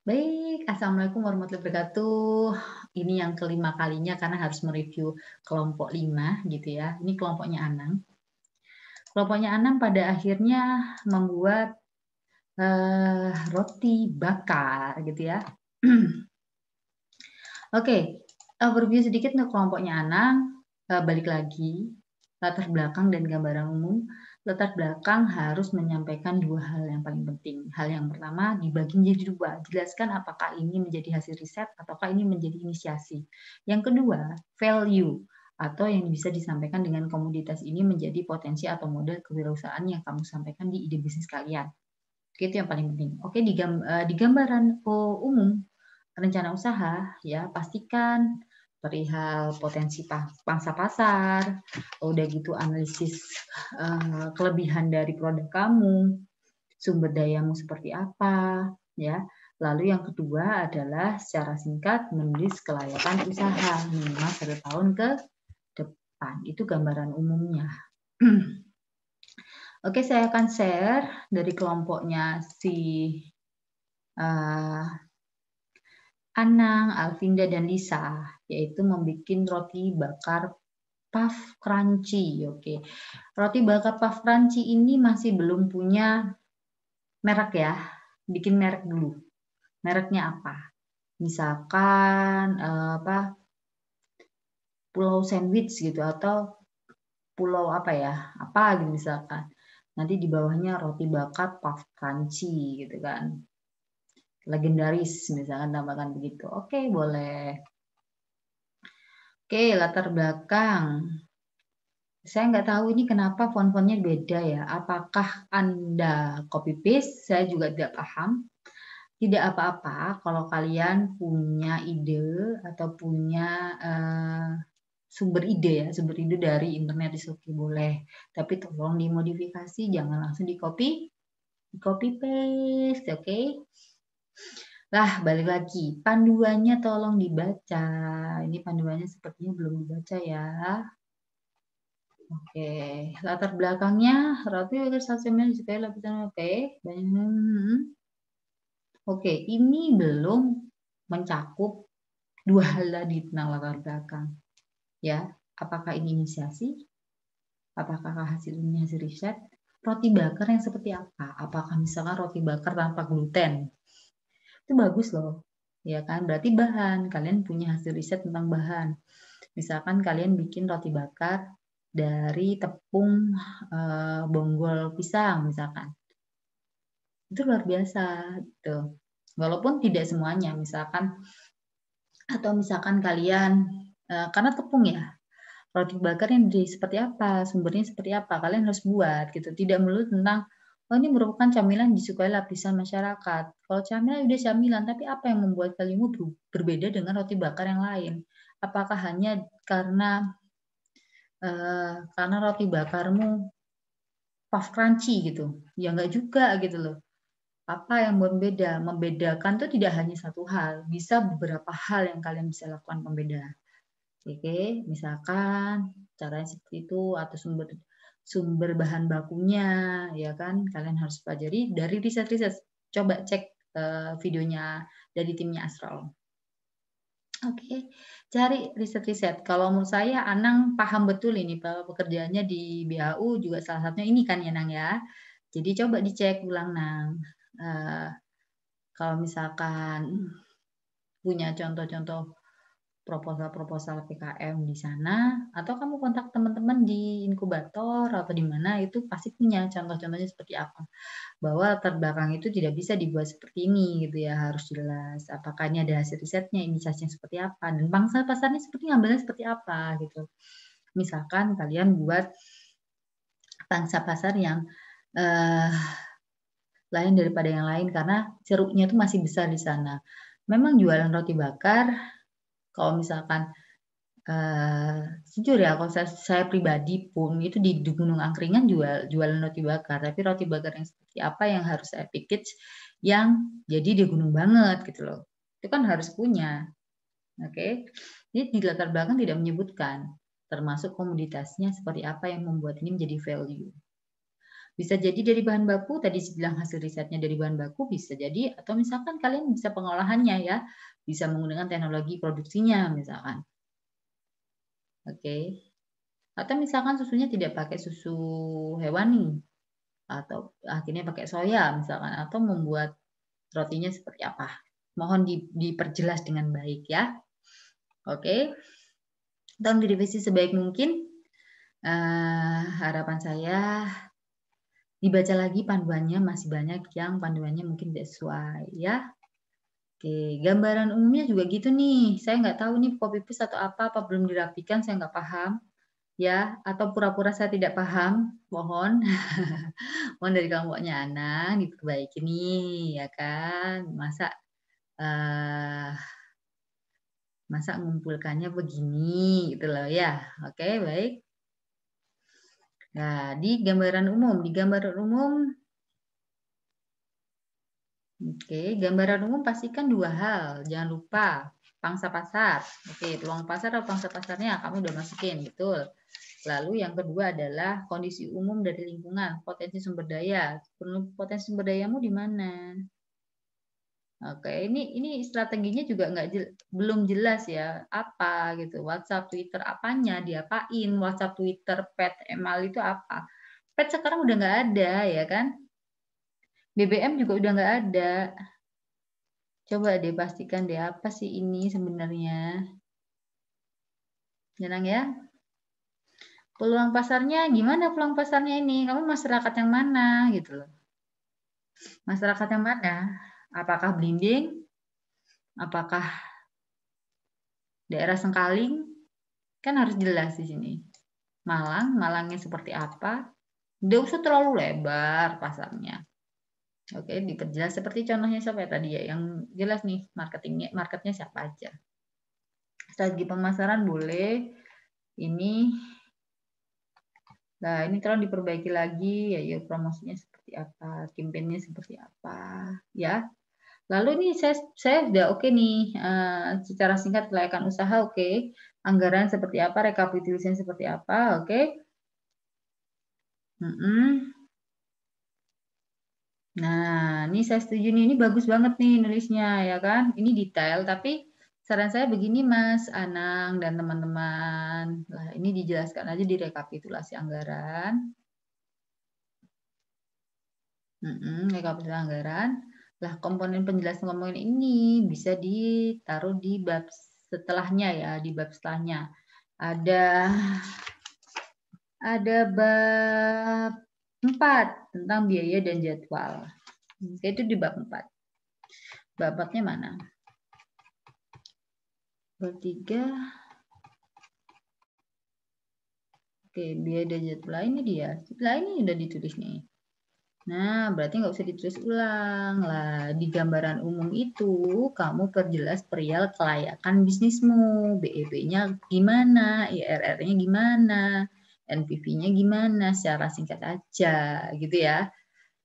Baik, assalamualaikum warahmatullahi wabarakatuh. Ini yang kelima kalinya karena harus mereview kelompok 5 gitu ya. Ini kelompoknya Anang. Kelompoknya Anang pada akhirnya membuat roti bakar gitu ya. Oke, overview sedikit untuk kelompoknya Anang. Balik lagi, latar belakang dan gambaran umum. Latar belakang harus menyampaikan dua hal yang paling penting. Hal yang pertama dibagi menjadi dua, jelaskan apakah ini menjadi hasil riset ataukah ini menjadi inisiasi. Yang kedua, value atau yang bisa disampaikan dengan komoditas ini menjadi potensi atau model kewirausahaan yang kamu sampaikan di ide bisnis kalian. Itu yang paling penting. Oke, di gambaran umum rencana usaha ya pastikan perihal potensi pangsa pasar, udah gitu analisis kelebihan dari produk kamu, sumber dayamu seperti apa, ya. Lalu yang kedua adalah secara singkat menulis kelayakan usaha minimal 1 tahun ke depan. Itu gambaran umumnya. Oke, saya akan share dari kelompoknya si Anang, Alvinda, dan Lisa, yaitu membuat roti bakar puff crunchy. Oke, roti bakar puff crunchy ini masih belum punya merek ya, bikin merek dulu. Mereknya apa? Misalkan pulau sandwich gitu atau pulau apa ya, apa gitu misalkan. Nanti di bawahnya roti bakar puff crunchy gitu kan. Legendaris misalkan tambahkan begitu. Oke, boleh. Oke, latar belakang. Saya nggak tahu ini kenapa font-fontnya beda ya. Apakah Anda copy paste? Saya juga tidak paham. Tidak apa-apa kalau kalian punya ide atau punya sumber ide ya, sumber ide dari internet di oke boleh. Tapi tolong dimodifikasi, jangan langsung di copy paste, oke? Lah, balik lagi. Panduannya tolong dibaca. Ini panduannya sepertinya belum dibaca ya. Oke, latar belakangnya roti agar sasemen supaya lapisan oke. Oke, ini belum mencakup dua hal tadi tentang latar belakang. Ya, apakah ini inisiasi? Apakah hasilnya hasil riset? Roti bakar yang seperti apa? Apakah misalkan roti bakar tanpa gluten? Itu bagus loh. Ya kan? Berarti bahan. Kalian punya hasil riset tentang bahan. Misalkan kalian bikin roti bakar dari tepung bonggol pisang misalkan. Itu luar biasa gitu. Walaupun tidak semuanya misalkan atau misalkan kalian karena tepung ya. Roti bakar yang seperti apa, sumbernya seperti apa, kalian harus buat gitu. Tidak melulu tentang oh ini merupakan camilan disukai lapisan masyarakat. Kalau camilan udah camilan, tapi apa yang membuat kalian berbeda dengan roti bakar yang lain? Apakah hanya karena roti bakarmu puff crunchy gitu? Ya enggak juga gitu loh. Apa yang berbeda? Membedakan tuh tidak hanya satu hal, bisa beberapa hal yang kalian bisa lakukan pembeda. Oke, misalkan caranya seperti itu atau sumber bahan bakunya, ya kan? Kalian harus pelajari dari riset-riset. Coba cek videonya dari timnya Astral. Oke, cari riset-riset. Kalau menurut saya, Anang paham betul ini bahwa pekerjaannya di BAU juga salah satunya ini kan ya, Nang ya. Jadi coba dicek ulang, Nang. Kalau misalkan punya contoh-contoh proposal-proposal PKM di sana, atau kamu kontak teman-teman di inkubator atau di mana itu pasti punya contoh-contohnya seperti apa. Bahwa latar belakang itu tidak bisa dibuat seperti ini gitu ya, harus jelas. Apakah ini ada hasil risetnya, inisiasinya seperti apa, dan pangsa pasarnya seperti ngambilnya seperti apa gitu. Misalkan kalian buat pangsa pasar yang lain daripada yang lain karena ceruknya itu masih besar di sana. Memang jualan roti bakar, kalau misalkan jujur ya, kalau saya pribadi pun itu di Gunung Angkringan jualan roti bakar, tapi roti bakar yang seperti apa yang harus saya package yang jadi di gunung banget gitu loh. Itu kan harus punya. Oke. Jadi di latar belakang tidak menyebutkan termasuk komoditasnya seperti apa yang membuat ini menjadi value. Bisa jadi dari bahan baku, tadi bilang hasil risetnya dari bahan baku, bisa jadi, atau misalkan kalian bisa pengolahannya ya, bisa menggunakan teknologi produksinya misalkan. Oke. Atau misalkan susunya tidak pakai susu hewani, atau akhirnya pakai soya misalkan, atau membuat rotinya seperti apa. Mohon diperjelas dengan baik ya. Oke. Tolong direvisi sebaik mungkin. Harapan saya dibaca lagi panduannya, masih banyak yang panduannya mungkin tidak sesuai ya. Oke, gambaran umumnya juga gitu nih. Saya nggak tahu nih copy paste atau apa belum dirapikan, saya nggak paham ya, atau pura-pura saya tidak paham, mohon. Mohon dari kelompoknya Anang diperbaiki nih, ya kan. Eh, masa mengumpulkannya begini gitu loh ya. Oke, baik. Nah, di gambaran umum, gambaran umum pastikan 2 hal, jangan lupa pangsa pasar. Oke, peluang pasar atau pangsa pasarnya kamu udah masukin, betul. Lalu yang kedua adalah kondisi umum dari lingkungan, potensi sumber daya. Potensi sumber dayamu di mana? Oke, ini strateginya juga belum jelas ya, apa gitu. WhatsApp, Twitter apanya, diapain? WhatsApp, Twitter, pet, email itu apa? Pet sekarang udah nggak ada ya kan? BBM juga udah nggak ada. Coba deh pastikan deh apa sih ini sebenarnya. Tenang ya. Peluang pasarnya gimana peluang pasarnya ini? Kamu masyarakat yang mana gitu loh. Masyarakat yang mana? Apakah Blimbing? Apakah daerah Sengkaling? Kan harus jelas di sini. Malangnya seperti apa? Nggak usah terlalu lebar pasarnya. Oke, diperjelas seperti contohnya siapa ya tadi ya, yang jelas nih marketnya siapa aja. Strategi pemasaran boleh. Nah, ini tolong diperbaiki lagi ya promosinya seperti apa, kampanyenya seperti apa, ya. Lalu ini saya sudah oke nih, secara singkat kelayakan usaha oke, anggaran seperti apa, rekapitulasinya seperti apa, oke. Nah, ini saya setuju nih, ini bagus banget nih nulisnya ya kan, ini detail tapi saran saya begini Mas Anang dan teman-teman, lah ini dijelaskan aja di rekapitulasi anggaran. Rekapitulasi anggaran. Lah komponen penjelasan komponen ini bisa ditaruh di bab setelahnya ya, di bab setelahnya. Ada bab 4 tentang biaya dan jadwal. Itu di bab 4. Babnya mana? Bab 3. Oke, biaya dan jadwal ini dia. Setelah ini udah ditulis nih. Nah, berarti nggak usah ditulis ulang. Lah, di gambaran umum itu, kamu perjelas perihal kelayakan bisnismu. BEP-nya gimana, IRR-nya gimana, NPV-nya gimana, secara singkat aja, gitu ya.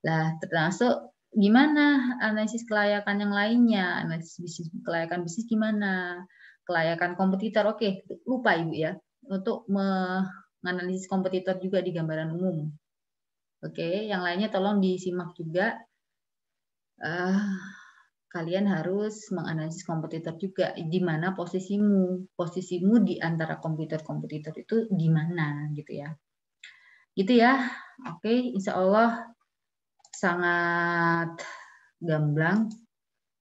Lah, termasuk gimana analisis kelayakan yang lainnya, analisis kelayakan bisnis gimana, kelayakan kompetitor. Oke, lupa Ibu ya, untuk menganalisis kompetitor juga di gambaran umum. Oke, yang lainnya tolong disimak juga. Kalian harus menganalisis kompetitor juga. Di mana posisimu? Posisimu di antara kompetitor itu di mana gitu ya. Gitu ya. Oke, insya Allah sangat gamblang.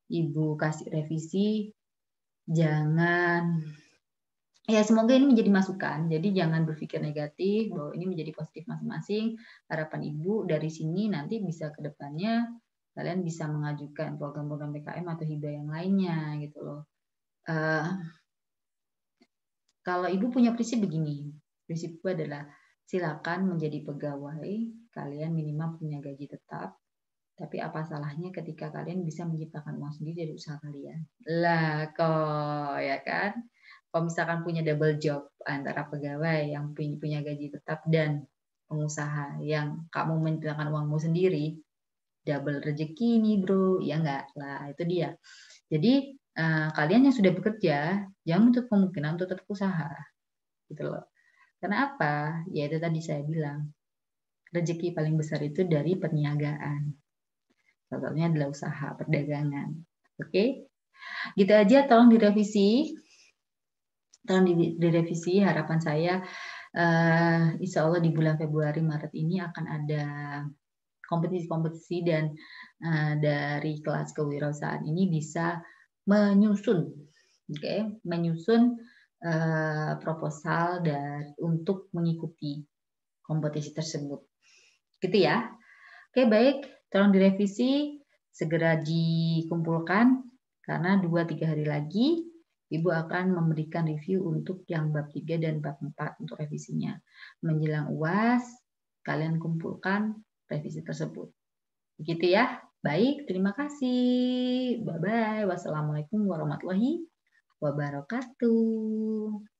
Ibu kasih revisi. Jangan ya semoga ini menjadi masukan. Jadi jangan berpikir negatif bahwa ini menjadi positif masing-masing. Harapan Ibu dari sini nanti bisa ke depannya kalian bisa mengajukan program-program PKM atau hibah yang lainnya gitu loh. Kalau Ibu punya prinsip begini, prinsipku adalah silakan menjadi pegawai, kalian minimal punya gaji tetap, tapi apa salahnya ketika kalian bisa menciptakan uang sendiri dari usaha kalian? Lah kok ya kan? Kalau misalkan punya double job antara pegawai yang punya gaji tetap dan pengusaha yang kamu menciptakan uangmu sendiri, double rezeki nih bro, ya enggak? Lah itu dia. Jadi kalian yang sudah bekerja, jangan menutup kemungkinan untuk tetap usaha, gitu loh. Karena apa? Ya itu tadi saya bilang, rezeki paling besar itu dari perniagaan. Salah satunya adalah usaha perdagangan. Oke, gitu aja. Tolong direvisi. Direvisi. Harapan saya, insya Allah di bulan Februari Maret ini akan ada kompetisi-kompetisi dan dari kelas kewirausahaan ini bisa menyusun, menyusun proposal untuk mengikuti kompetisi tersebut, gitu ya. Oke, baik, tolong direvisi, segera dikumpulkan karena 2-3 hari lagi Ibu akan memberikan review untuk yang bab 3 dan bab 4 untuk revisinya. Menjelang UAS, kalian kumpulkan revisi tersebut. Begitu ya. Baik, terima kasih. Bye-bye. Wassalamualaikum warahmatullahi wabarakatuh.